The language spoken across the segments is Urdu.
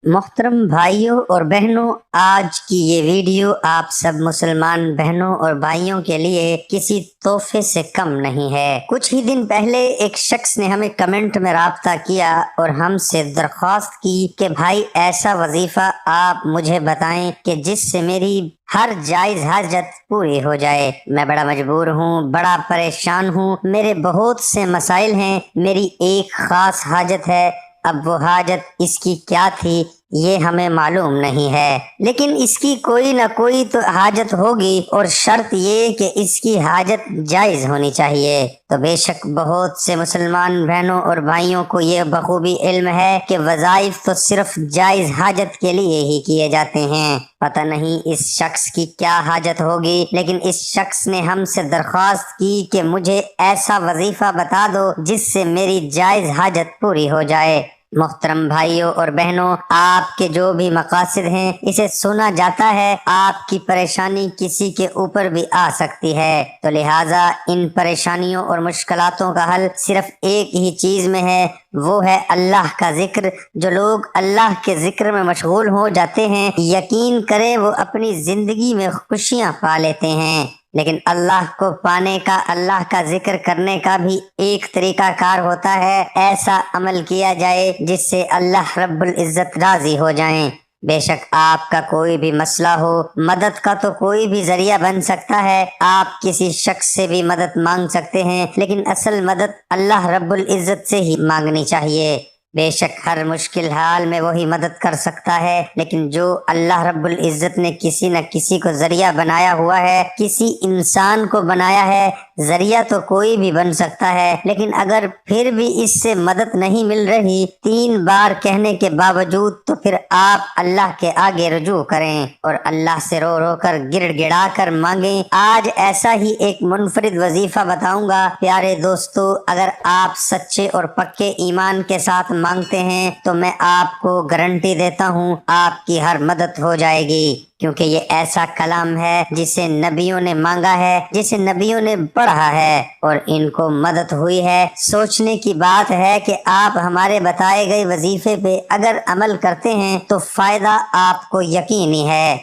محترم بھائیوں اور بہنوں، آج کی یہ ویڈیو آپ سب مسلمان بہنوں اور بھائیوں کے لیے کسی تحفے سے کم نہیں ہے۔ کچھ ہی دن پہلے ایک شخص نے ہمیں کمنٹ میں رابطہ کیا اور ہم سے درخواست کی کہ بھائی ایسا وظیفہ آپ مجھے بتائیں کہ جس سے میری ہر جائز حاجت پوری ہو جائے۔ میں بڑا مجبور ہوں، بڑا پریشان ہوں، میرے بہت سے مسائل ہیں، میری ایک خاص حاجت ہے۔ اب وہ حاجت اس کی کیا تھی یہ ہمیں معلوم نہیں ہے، لیکن اس کی کوئی نہ کوئی تو حاجت ہوگی، اور شرط یہ کہ اس کی حاجت جائز ہونی چاہیے۔ تو بے شک بہت سے مسلمان بہنوں اور بھائیوں کو یہ بخوبی علم ہے کہ وظائف تو صرف جائز حاجت کے لیے ہی کیے جاتے ہیں۔ پتہ نہیں اس شخص کی کیا حاجت ہوگی، لیکن اس شخص نے ہم سے درخواست کی کہ مجھے ایسا وظیفہ بتا دو جس سے میری جائز حاجت پوری ہو جائے۔ محترم بھائیوں اور بہنوں، آپ کے جو بھی مقاصد ہیں اسے سنا جاتا ہے، آپ کی پریشانی کسی کے اوپر بھی آ سکتی ہے، تو لہٰذا ان پریشانیوں اور مشکلاتوں کا حل صرف ایک ہی چیز میں ہے، وہ ہے اللہ کا ذکر۔ جو لوگ اللہ کے ذکر میں مشغول ہو جاتے ہیں، یقین کریں وہ اپنی زندگی میں خوشیاں پا لیتے ہیں۔ لیکن اللہ کو پانے کا، اللہ کا ذکر کرنے کا بھی ایک طریقہ کار ہوتا ہے، ایسا عمل کیا جائے جس سے اللہ رب العزت راضی ہو جائیں۔ بے شک آپ کا کوئی بھی مسئلہ ہو، مدد کا تو کوئی بھی ذریعہ بن سکتا ہے، آپ کسی شخص سے بھی مدد مانگ سکتے ہیں، لیکن اصل مدد اللہ رب العزت سے ہی مانگنی چاہیے۔ بے شک ہر مشکل حال میں وہی مدد کر سکتا ہے، لیکن جو اللہ رب العزت نے کسی نہ کسی کو ذریعہ بنایا ہوا ہے، کسی انسان کو بنایا ہے، ذریعہ تو کوئی بھی بن سکتا ہے، لیکن اگر پھر بھی اس سے مدد نہیں مل رہی 3 بار کہنے کے باوجود، تو پھر آپ اللہ کے آگے رجوع کریں اور اللہ سے رو رو کر گڑ گڑا کر مانگیں۔ آج ایسا ہی ایک منفرد وظیفہ بتاؤں گا۔ پیارے دوستو، اگر آپ سچے اور پکے ایمان کے ساتھ مانگتے ہیں تو میں آپ کو گارنٹی دیتا ہوں آپ کی ہر مدد ہو جائے گی، کیونکہ یہ ایسا کلام ہے جسے نبیوں نے مانگا ہے، جسے نبیوں نے پڑھا ہے اور ان کو مدد ہوئی ہے۔ سوچنے کی بات ہے کہ آپ ہمارے بتائے گئے وظیفے پہ اگر عمل کرتے ہیں تو فائدہ آپ کو یقینی ہے۔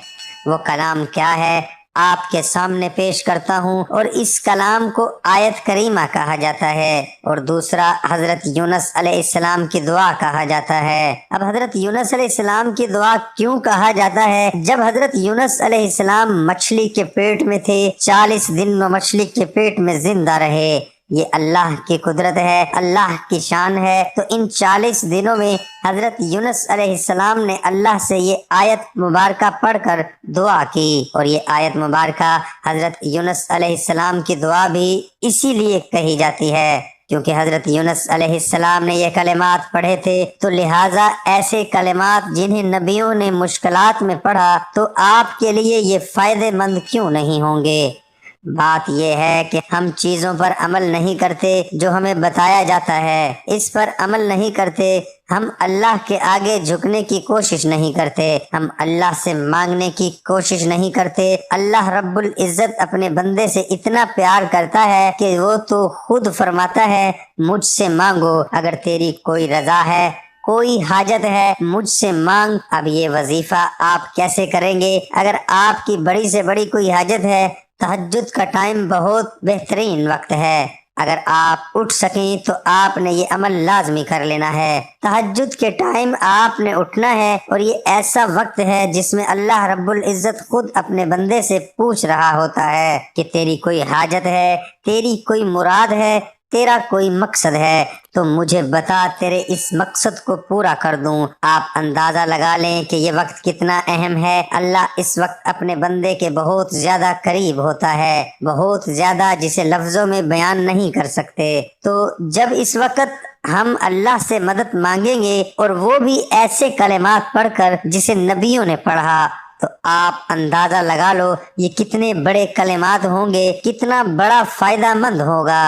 وہ کلام کیا ہے آپ کے سامنے پیش کرتا ہوں، اور اس کلام کو آیت کریمہ کہا جاتا ہے، اور دوسرا حضرت یونس علیہ السلام کی دعا کہا جاتا ہے۔ اب حضرت یونس علیہ السلام کی دعا کیوں کہا جاتا ہے؟ جب حضرت یونس علیہ السلام مچھلی کے پیٹ میں تھے، 40 دن وہ مچھلی کے پیٹ میں زندہ رہے۔ یہ اللہ کی قدرت ہے، اللہ کی شان ہے۔ تو ان 40 دنوں میں حضرت یونس علیہ السلام نے اللہ سے یہ آیت مبارکہ پڑھ کر دعا کی، اور یہ آیت مبارکہ حضرت یونس علیہ السلام کی دعا بھی اسی لیے کہی جاتی ہے کیونکہ حضرت یونس علیہ السلام نے یہ کلمات پڑھے تھے، تو لہٰذا ایسے کلمات جنہیں نبیوں نے مشکلات میں پڑھا تو آپ کے لیے یہ فائدہ مند کیوں نہیں ہوں گے؟ بات یہ ہے کہ ہم چیزوں پر عمل نہیں کرتے جو ہمیں بتایا جاتا ہے، اس پر عمل نہیں کرتے، ہم اللہ کے آگے جھکنے کی کوشش نہیں کرتے، ہم اللہ سے مانگنے کی کوشش نہیں کرتے۔ اللہ رب العزت اپنے بندے سے اتنا پیار کرتا ہے کہ وہ تو خود فرماتا ہے مجھ سے مانگو، اگر تیری کوئی رضا ہے، کوئی حاجت ہے مجھ سے مانگ۔ اب یہ وظیفہ آپ کیسے کریں گے؟ اگر آپ کی بڑی سے بڑی کوئی حاجت ہے، تہجد کا ٹائم بہت بہترین وقت ہے، اگر آپ اٹھ سکیں تو آپ نے یہ عمل لازمی کر لینا ہے۔ تہجد کے ٹائم آپ نے اٹھنا ہے، اور یہ ایسا وقت ہے جس میں اللہ رب العزت خود اپنے بندے سے پوچھ رہا ہوتا ہے کہ تیری کوئی حاجت ہے، تیری کوئی مراد ہے، تیرا کوئی مقصد ہے، تو مجھے بتا، تیرے اس مقصد کو پورا کر دوں۔ آپ اندازہ لگا لیں کہ یہ وقت کتنا اہم ہے۔ اللہ اس وقت اپنے بندے کے بہت زیادہ قریب ہوتا ہے، بہت زیادہ، جسے لفظوں میں بیان نہیں کر سکتے۔ تو جب اس وقت ہم اللہ سے مدد مانگیں گے، اور وہ بھی ایسے کلمات پڑھ کر جسے نبیوں نے پڑھا، تو آپ اندازہ لگا لو یہ کتنے بڑے کلمات ہوں گے، کتنا بڑا فائدہ مند ہوگا۔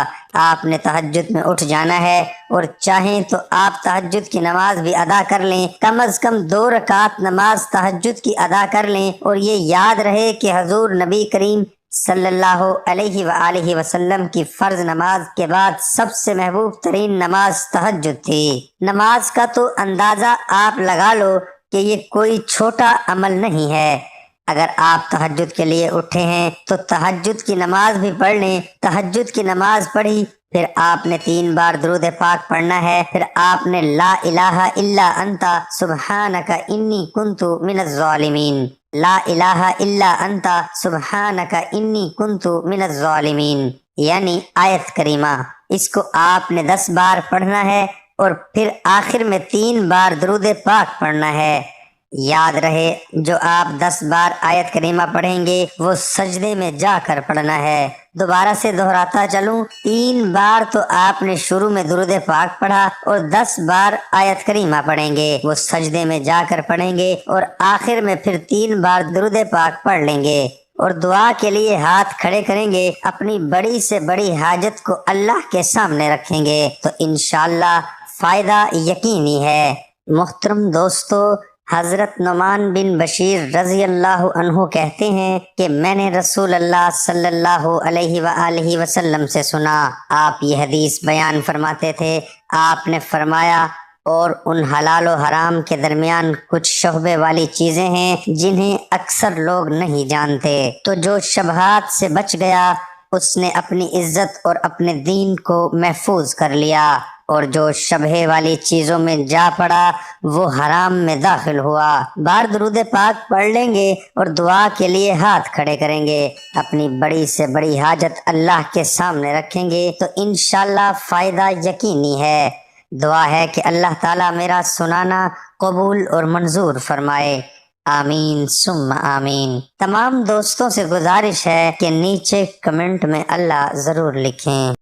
آپ نے تہجد میں اٹھ جانا ہے، اور چاہیں تو آپ تہجد کی نماز بھی ادا کر لیں، کم از کم 2 رکعت نماز تہجد کی ادا کر لیں، اور یہ یاد رہے کہ حضور نبی کریم صلی اللہ علیہ وآلہ وسلم کی فرض نماز کے بعد سب سے محبوب ترین نماز تہجد تھی۔ نماز کا تو اندازہ آپ لگا لو، کہ یہ کوئی چھوٹا عمل نہیں ہے۔ اگر آپ تہجد کے لیے اٹھے ہیں تو تہجد کی نماز بھی پڑھ لیں۔ تہجد کی نماز پڑھی، پھر آپ نے 3 بار درود پاک پڑھنا ہے، پھر آپ نے لا الہ الا انت سبحانک انی کنت من الظالمین، لا الہ الا انت سبحانک انی کنت من الظالمین، یعنی آیت کریمہ۔ اس کو آپ نے 10 بار پڑھنا ہے اور پھر آخر میں 3 بار درود پاک پڑھنا ہے۔ یاد رہے، جو آپ 10 بار آیت کریمہ پڑھیں گے وہ سجدے میں جا کر پڑھنا ہے۔ دوبارہ سے دہراتا چلوں، 3 بار تو آپ نے شروع میں درود پاک پڑھا اور 10 بار آیت کریمہ پڑھیں گے، وہ سجدے میں جا کر پڑھیں گے اور آخر میں پھر 3 بار درود پاک پڑھ لیں گے اور دعا کے لیے ہاتھ کھڑے کریں گے، اپنی بڑی سے بڑی حاجت کو اللہ کے سامنے رکھیں گے تو انشاءاللہ فائدہ یقینی ہے۔ محترم دوستو، حضرت نعمان بن بشیر رضی اللہ عنہ کہتے ہیں کہ میں نے رسول اللہ صلی اللہ علیہ وآلہ وسلم سے سنا، آپ یہ حدیث بیان فرماتے تھے۔ آپ نے فرمایا، اور ان حلال و حرام کے درمیان کچھ شبہے والی چیزیں ہیں جنہیں اکثر لوگ نہیں جانتے، تو جو شبہات سے بچ گیا اس نے اپنی عزت اور اپنے دین کو محفوظ کر لیا، اور جو شبہے والی چیزوں میں جا پڑا وہ حرام میں داخل ہوا۔ بار درود پاک پڑھ لیں گے اور دعا کے لیے ہاتھ کھڑے کریں گے، اپنی بڑی سے بڑی حاجت اللہ کے سامنے رکھیں گے تو انشاءاللہ فائدہ یقینی ہے۔ دعا ہے کہ اللہ تعالیٰ میرا سنانا قبول اور منظور فرمائے، آمین ثم آمین۔ تمام دوستوں سے گزارش ہے کہ نیچے کمنٹ میں اللہ ضرور لکھیں۔